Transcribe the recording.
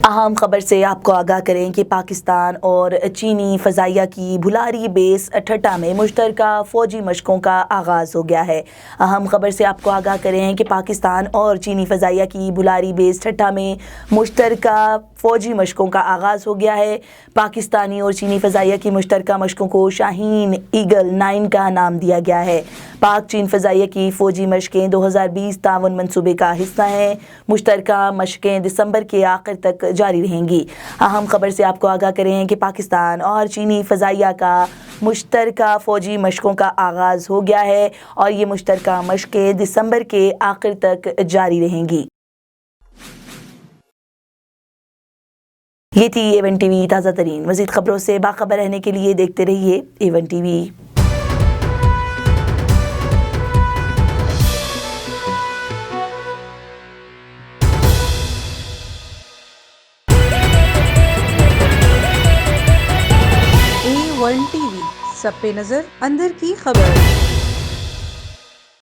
اہم خبر سے آپ کو آگاہ کریں کہ پاکستان اور چینی فضائیہ کی بھلاری بیس ٹھٹہ میں مشترکہ فوجی مشقوں کا آغاز ہو گیا ہے۔ اہم خبر سے آپ کو آگاہ کریں کہ پاکستان اور چینی فضائیہ کی بھلاری بیس ٹھٹہ میں مشترکہ فوجی مشقوں کا آغاز ہو گیا ہے۔ پاکستانی اور چینی فضائیہ کی مشترکہ مشقوں کو شاہین ایگل 9 کا نام دیا گیا ہے۔ پاک چین فضائیہ کی فوجی مشقیں 2020 تعاون منصوبے کا حصہ ہیں۔ مشترکہ مشقیں دسمبر کے آخر تک جاری رہیں گی۔ اہم خبر سے آپ کو آگاہ کریں کہ پاکستان اور چینی فضائیہ کا مشترکہ فوجی مشقوں کا آغاز ہو گیا ہے اور یہ مشترکہ مشقیں دسمبر کے آخر تک جاری رہیں گی۔ یہ تھی ایون ٹی وی تازہ ترین۔ مزید خبروں سے باخبر رہنے کے لیے دیکھتے رہیے even T V. A1 TV، سب پہ نظر، اندر کی خبر۔